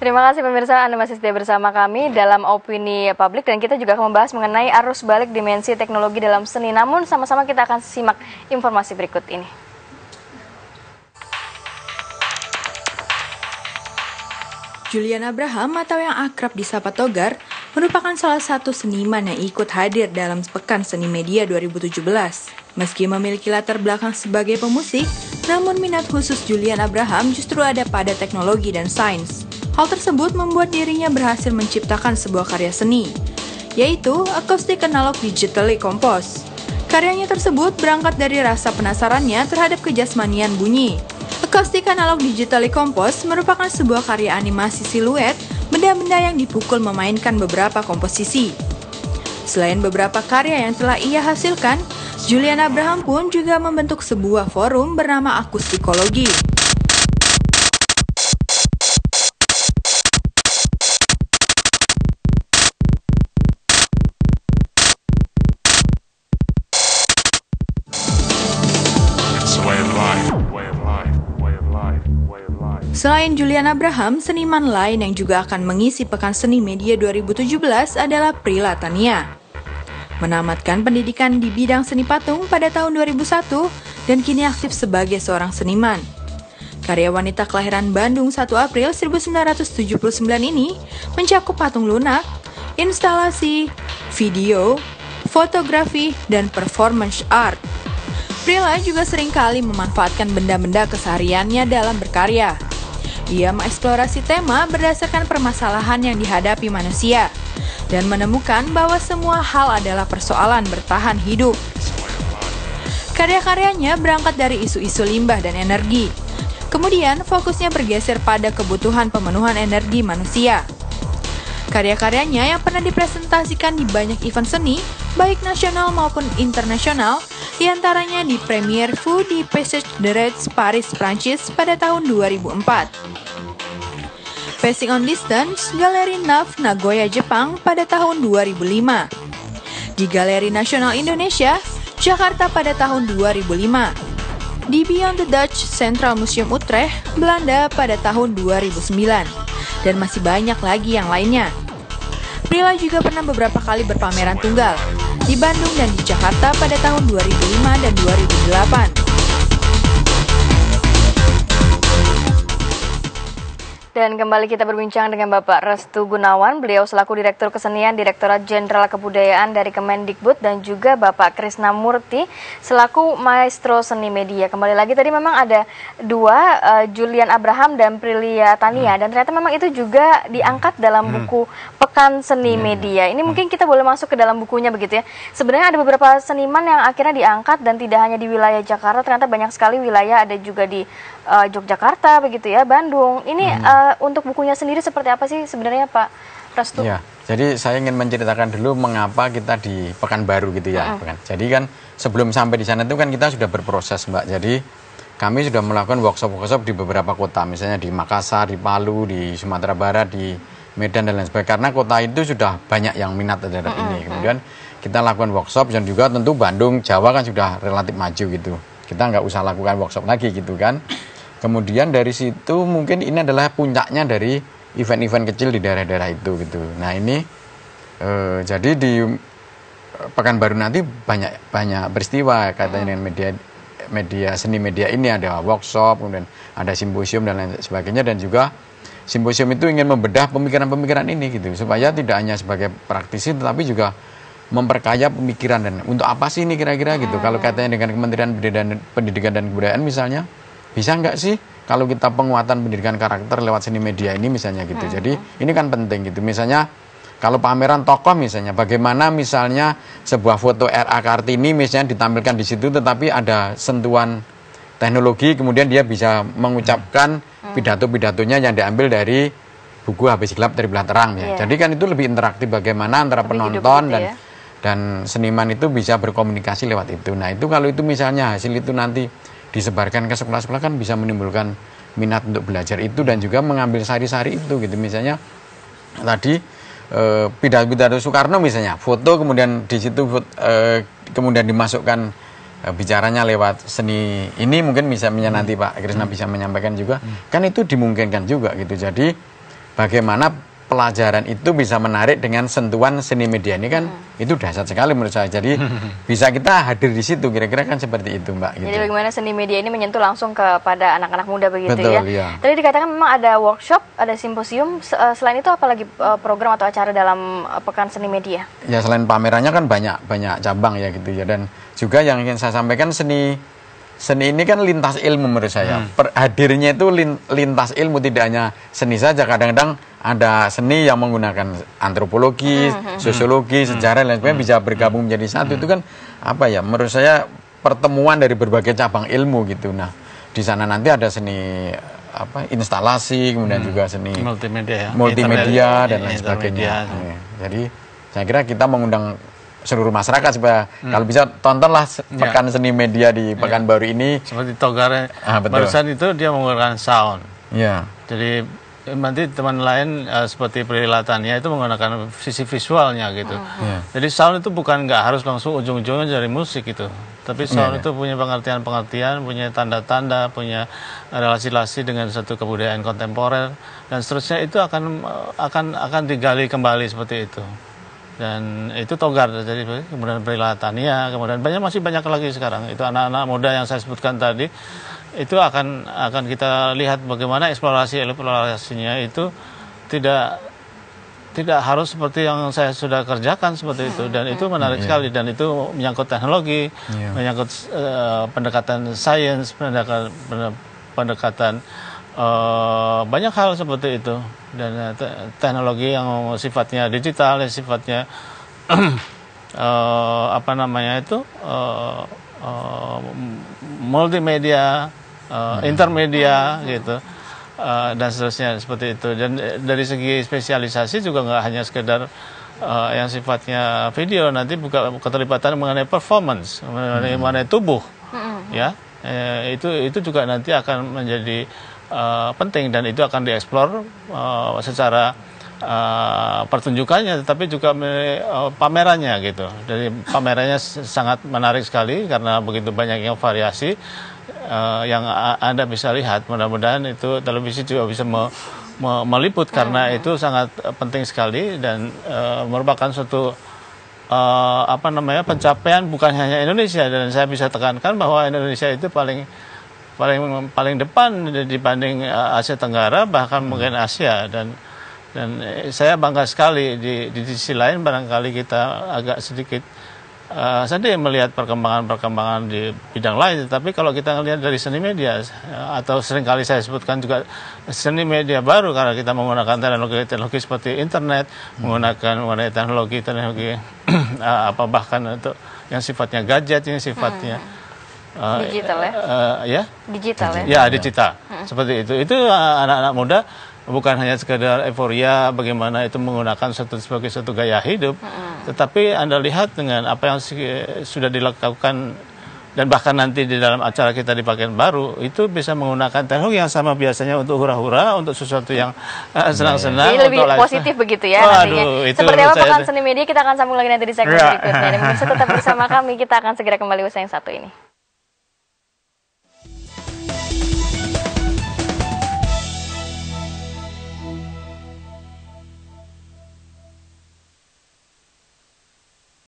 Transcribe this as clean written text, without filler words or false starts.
Terima kasih pemirsa, Anda masih setia bersama kami dalam Opini Publik dan kita juga akan membahas mengenai arus balik dimensi teknologi dalam seni. Namun sama-sama kita akan simak informasi berikut ini. Julian Abraham atau yang akrab disapa Togar merupakan salah satu seniman yang ikut hadir dalam Pekan Seni Media 2017. Meski memiliki latar belakang sebagai pemusik, namun minat khusus Julian Abraham justru ada pada teknologi dan sains. Hal tersebut membuat dirinya berhasil menciptakan sebuah karya seni, yaitu Acoustic Analog Digitally Composed. Karyanya tersebut berangkat dari rasa penasarannya terhadap kejasmanian bunyi. Acoustic Analog Digitally Composed merupakan sebuah karya animasi siluet benda-benda yang dipukul memainkan beberapa komposisi. Selain beberapa karya yang telah ia hasilkan, Julian Abraham pun juga membentuk sebuah forum bernama Akustikologi. Selain Julian Abraham, seniman lain yang juga akan mengisi Pekan Seni Media 2017 adalah Prila Tania. Menamatkan pendidikan di bidang seni patung pada tahun 2001 dan kini aktif sebagai seorang seniman. Karya wanita kelahiran Bandung 1 April 1979 ini mencakup patung lunak, instalasi, video, fotografi, dan performance art. Prila juga seringkali memanfaatkan benda-benda kesehariannya dalam berkarya. Ia mengeksplorasi tema berdasarkan permasalahan yang dihadapi manusia dan menemukan bahwa semua hal adalah persoalan bertahan hidup. Karya-karyanya berangkat dari isu-isu limbah dan energi. Kemudian fokusnya bergeser pada kebutuhan pemenuhan energi manusia. Karya-karyanya yang pernah dipresentasikan di banyak event seni, baik nasional maupun internasional, diantaranya di Premiere Fou di Passage de Reds, Paris, Prancis pada tahun 2004. Passing on Distance, Galeri NAF, Nagoya, Jepang pada tahun 2005. Di Galeri Nasional Indonesia, Jakarta pada tahun 2005. Di Beyond the Dutch, Central Museum Utrecht, Belanda pada tahun 2009. Dan masih banyak lagi yang lainnya. Prila juga pernah beberapa kali berpameran tunggal di Bandung dan di Jakarta pada tahun 2005 dan 2008. Dan kembali kita berbincang dengan Bapak Restu Gunawan, beliau selaku Direktur Kesenian Direktorat Jenderal Kebudayaan dari Kemendikbud, dan juga Bapak Krisna Murti selaku Maestro Seni Media. Kembali lagi tadi memang ada dua, Julian Abraham dan Prilia Tania, dan ternyata memang itu juga diangkat dalam buku Pekan Seni Media. Ini mungkin kita boleh masuk ke dalam bukunya begitu ya. Sebenarnya ada beberapa seniman yang akhirnya diangkat dan tidak hanya di wilayah Jakarta, ternyata banyak sekali wilayah, ada juga di Yogyakarta begitu ya, Bandung. Ini untuk bukunya sendiri seperti apa sih sebenarnya Pak Restu? Ya, jadi saya ingin menceritakan dulu mengapa kita di Pekanbaru gitu ya. Jadi kan sebelum sampai di sana itu kan kita sudah berproses Mbak. Jadi kami sudah melakukan workshop-workshop di beberapa kota, misalnya di Makassar, di Palu, di Sumatera Barat, di Medan dan lain sebagainya. Karena kota itu sudah banyak yang minat terhadap ini. Kemudian kita lakukan workshop dan juga tentu Bandung, Jawa kan sudah relatif maju gitu. Kita nggak usah lakukan workshop lagi gitu kan. Kemudian dari situ mungkin ini adalah puncaknya dari event-event kecil di daerah-daerah itu gitu. Nah ini jadi di Pekanbaru nanti banyak peristiwa katanya dengan media seni media ini, ada workshop, kemudian ada simposium dan lain sebagainya, dan juga simposium itu ingin membedah pemikiran-pemikiran ini gitu supaya tidak hanya sebagai praktisi tetapi juga memperkaya pemikiran dan untuk apa sih ini kira-kira gitu. Kalau katanya dengan Kementerian Pendidikan dan Kebudayaan misalnya, bisa nggak sih kalau kita penguatan pendidikan karakter lewat seni media ini misalnya gitu. Jadi ini kan penting gitu. Misalnya kalau pameran tokoh misalnya, bagaimana misalnya sebuah foto R.A. Kartini misalnya ditampilkan di situ tetapi ada sentuhan teknologi, kemudian dia bisa mengucapkan pidato-pidatonya yang diambil dari buku Habis Gelap Terbitlah Terang ya. Jadi kan itu lebih interaktif, bagaimana antara penonton dan seniman itu bisa berkomunikasi lewat itu. Nah itu kalau itu misalnya hasil itu nanti disebarkan ke sekolah-sekolah kan bisa menimbulkan minat untuk belajar itu dan juga mengambil sari-sari itu gitu. Misalnya tadi pidato Soekarno misalnya, foto kemudian di situ kemudian dimasukkan bicaranya lewat seni ini, mungkin bisa nanti Pak Krisna bisa menyampaikan juga, kan itu dimungkinkan juga gitu. Jadi bagaimana pelajaran itu bisa menarik dengan sentuhan seni media ini kan itu dahsyat sekali menurut saya. Jadi bisa kita hadir di situ, kira-kira kan seperti itu, Mbak. Gitu. Jadi bagaimana seni media ini menyentuh langsung kepada anak-anak muda begitu. Betul, ya. iya. Tadi dikatakan memang ada workshop, ada simposium. Selain itu apalagi program atau acara dalam Pekan Seni Media? Ya, selain pamerannya kan banyak cabang ya gitu ya. Dan juga yang ingin saya sampaikan, seni ini kan lintas ilmu menurut saya. Hadirnya itu lintas ilmu, tidak hanya seni saja. Kadang-kadang ada seni yang menggunakan antropologi, sosiologi, sejarah, dan lain sebagainya bisa bergabung menjadi satu. Itu kan apa ya? Menurut saya pertemuan dari berbagai cabang ilmu gitu. Nah, di sana nanti ada seni instalasi, kemudian juga seni multimedia dan lain sebagainya. Jadi saya kira kita mengundang seluruh masyarakat supaya kalau bisa tontonlah Pekan Seni Media di Pekanbaru ini. Seperti Togar barusan itu dia menggunakan sound. Jadi nanti teman lain seperti Prilly Latania itu menggunakan sisi visualnya gitu. Jadi sound itu bukan nggak harus langsung ujung-ujungnya dari musik itu. Tapi sound itu punya pengertian-pengertian, punya tanda-tanda, punya relasi-relasi dengan satu kebudayaan kontemporer dan seterusnya, itu akan digali kembali seperti itu. Dan itu Togar, jadi kemudian Prilly Latania, kemudian masih banyak lagi sekarang. Itu anak-anak muda yang saya sebutkan tadi. Itu akan kita lihat bagaimana eksplorasinya itu tidak harus seperti yang saya sudah kerjakan seperti itu, dan itu menarik sekali, dan itu menyangkut teknologi, menyangkut pendekatan sains, pendekatan banyak hal seperti itu, dan teknologi yang sifatnya digital, yang sifatnya multimedia, intermedia gitu, dan seterusnya seperti itu. Dan dari segi spesialisasi juga nggak hanya sekedar yang sifatnya video, nanti buka keterlibatan mengenai performance, mengenai tubuh, ya, itu juga nanti akan menjadi penting, dan itu akan dieksplor secara pertunjukannya, tetapi juga pamerannya gitu. Jadi pamerannya sangat menarik sekali karena begitu banyaknya variasi yang Anda bisa lihat. Mudah-mudahan itu televisi juga bisa meliput karena itu sangat penting sekali, dan merupakan suatu pencapaian bukan hanya Indonesia, dan saya bisa tekankan bahwa Indonesia itu paling depan dibanding Asia Tenggara, bahkan mungkin Asia, dan saya bangga sekali. Di sisi lain barangkali kita agak sedikit sedih melihat perkembangan di bidang lain, tapi kalau kita melihat dari seni media, atau seringkali saya sebutkan juga seni media baru, karena kita menggunakan teknologi seperti internet, menggunakan teknologi bahkan untuk yang sifatnya gadget, yang sifatnya digital ya? Digital ya? Ya, digital. Seperti itu. Itu anak-anak muda bukan hanya sekedar euforia bagaimana itu menggunakan sebagai suatu gaya hidup, tetapi Anda lihat dengan apa yang sudah dilakukan, dan bahkan nanti di dalam acara kita di Pekanbaru itu bisa menggunakan teknologi yang sama biasanya untuk hura-hura, untuk sesuatu yang senang-senang. Jadi lebih positif begitu ya nantinya. Seperti apa Pekan Seni Media, kita akan sambung lagi nanti di segmen berikutnya. Dan pemirsa tetap bersama kami, kita akan segera kembali usai yang satu ini.